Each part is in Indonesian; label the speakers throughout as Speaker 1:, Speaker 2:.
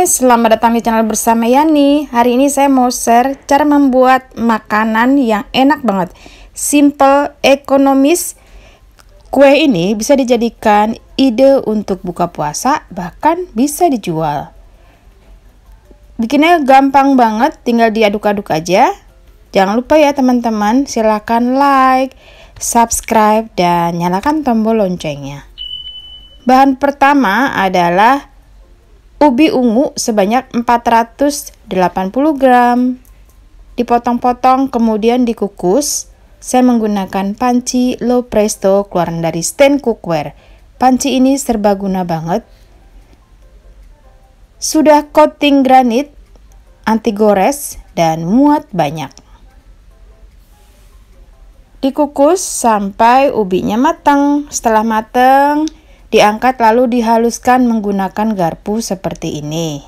Speaker 1: Selamat datang di channel bersama Yani. Hari ini saya mau share cara membuat makanan yang enak banget, simple, ekonomis. Kue ini bisa dijadikan ide untuk buka puasa, bahkan bisa dijual. Bikinnya gampang banget, tinggal diaduk-aduk aja. Jangan lupa ya teman-teman, silakan like, subscribe, dan nyalakan tombol loncengnya. Bahan pertama adalah ubi ungu sebanyak 480 gram. Dipotong-potong kemudian dikukus. Saya menggunakan panci low presto keluaran dari stand cookware. Panci ini serbaguna banget. Sudah coating granit, anti gores, dan muat banyak. Dikukus sampai ubinya matang. Setelah matang, diangkat lalu dihaluskan menggunakan garpu seperti ini.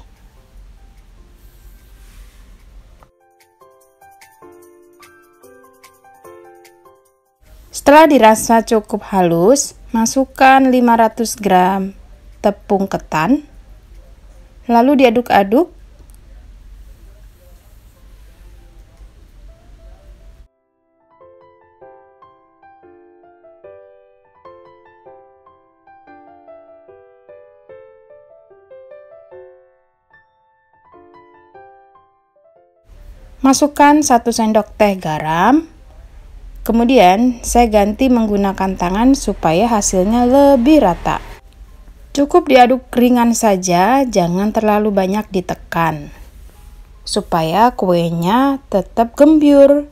Speaker 1: Setelah dirasa cukup halus, masukkan 500 gram tepung ketan, lalu diaduk-aduk. Masukkan 1 sendok teh garam. Kemudian saya ganti menggunakan tangan supaya hasilnya lebih rata. Cukup diaduk ringan saja, jangan terlalu banyak ditekan, supaya kuenya tetap gembur.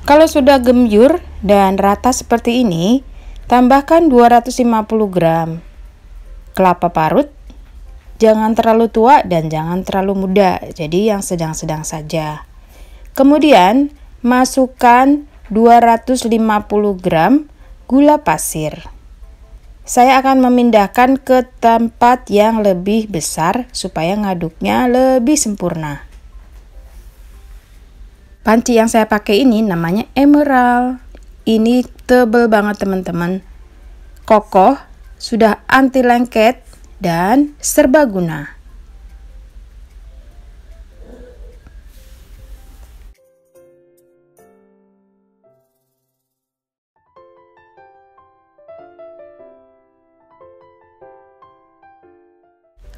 Speaker 1: Kalau sudah gembur dan rata seperti ini, tambahkan 250 gram kelapa parut. Jangan terlalu tua dan jangan terlalu muda, jadi yang sedang-sedang saja. Kemudian, masukkan 250 gram gula pasir. Saya akan memindahkan ke tempat yang lebih besar supaya ngaduknya lebih sempurna. Panci yang saya pakai ini namanya Emerald. Ini tebal banget teman-teman. Kokoh, sudah anti lengket, dan serbaguna.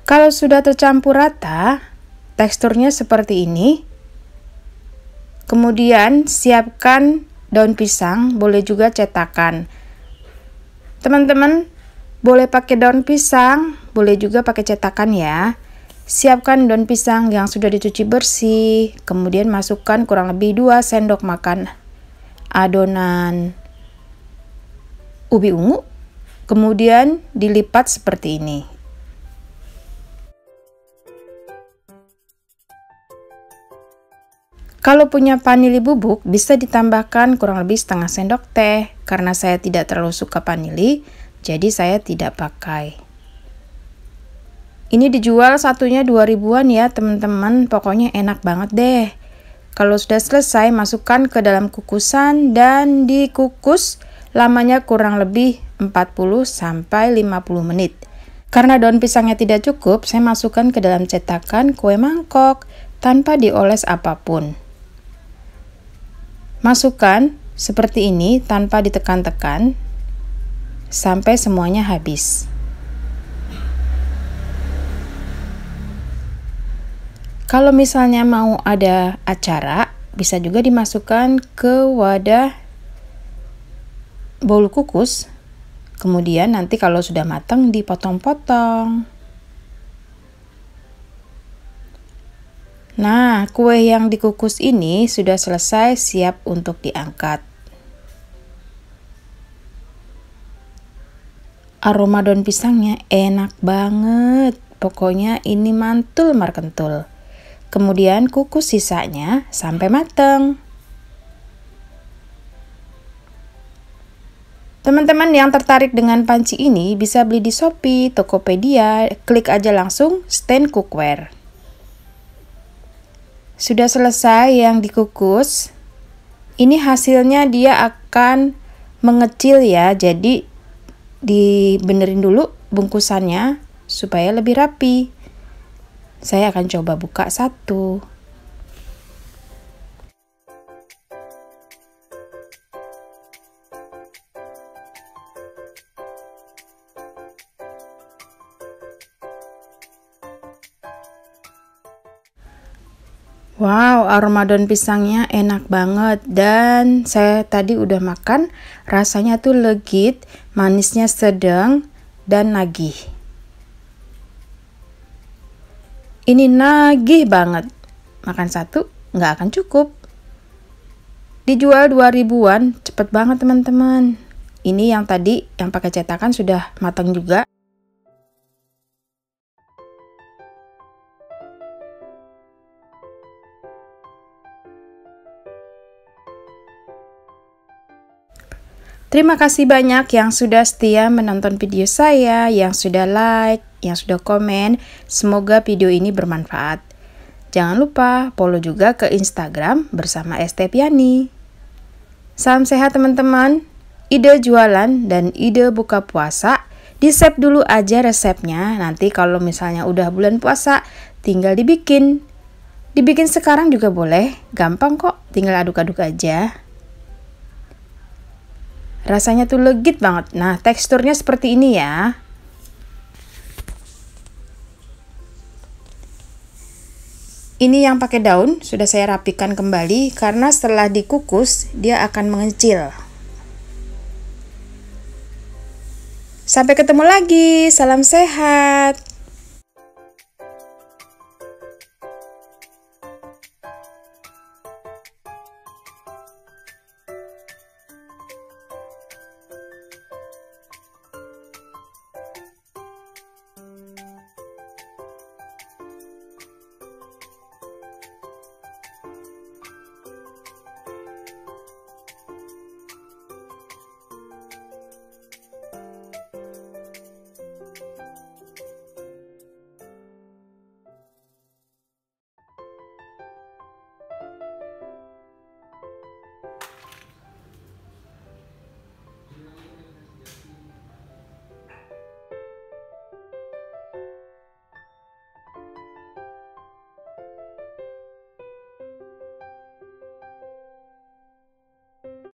Speaker 1: Kalau sudah tercampur rata, teksturnya seperti ini. Kemudian siapkan daun pisang, boleh juga cetakan. Teman-teman, boleh pakai daun pisang, boleh juga pakai cetakan ya. Siapkan daun pisang yang sudah dicuci bersih, kemudian masukkan kurang lebih 2 sendok makan adonan ubi ungu, kemudian dilipat seperti ini. Kalau punya vanili bubuk, bisa ditambahkan kurang lebih setengah sendok teh. Karena saya tidak terlalu suka vanili, jadi saya tidak pakai. Ini dijual satunya 2.000-an ya teman-teman, pokoknya enak banget deh. Kalau sudah selesai, masukkan ke dalam kukusan dan dikukus lamanya kurang lebih 40-50 menit. Karena daun pisangnya tidak cukup, saya masukkan ke dalam cetakan kue mangkok tanpa dioles apapun. Masukkan seperti ini tanpa ditekan-tekan sampai semuanya habis. Kalau misalnya mau ada acara, bisa juga dimasukkan ke wadah bowl kukus. Kemudian nanti kalau sudah matang dipotong-potong. Nah, kue yang dikukus ini sudah selesai, siap untuk diangkat. Aroma daun pisangnya enak banget. Pokoknya ini mantul markentul. Kemudian kukus sisanya sampai matang. Teman-teman yang tertarik dengan panci ini bisa beli di Shopee, Tokopedia, klik aja langsung stand cookware. Sudah selesai yang dikukus. Ini hasilnya dia akan mengecil ya, jadi dibenerin dulu bungkusannya supaya lebih rapi. Saya akan coba buka satu. Wow, aroma daun pisangnya enak banget dan saya tadi udah makan, rasanya tuh legit, manisnya sedang dan nagih. Ini nagih banget. Makan satu nggak akan cukup. Dijual 2.000-an, cepet banget teman-teman. Ini yang tadi yang pakai cetakan sudah matang juga. Terima kasih banyak yang sudah setia menonton video saya, yang sudah like, yang sudah komen. Semoga video ini bermanfaat. Jangan lupa follow juga ke Instagram bersama Estepiani. Salam sehat teman-teman. Ide jualan dan ide buka puasa, di-save dulu aja resepnya. Nanti kalau misalnya udah bulan puasa, tinggal dibikin. Dibikin sekarang juga boleh, gampang kok, tinggal aduk-aduk aja. Rasanya tuh legit banget. Nah, teksturnya seperti ini ya. Ini yang pakai daun, sudah saya rapikan kembali karena setelah dikukus, dia akan mengecil. Sampai ketemu lagi, salam sehat.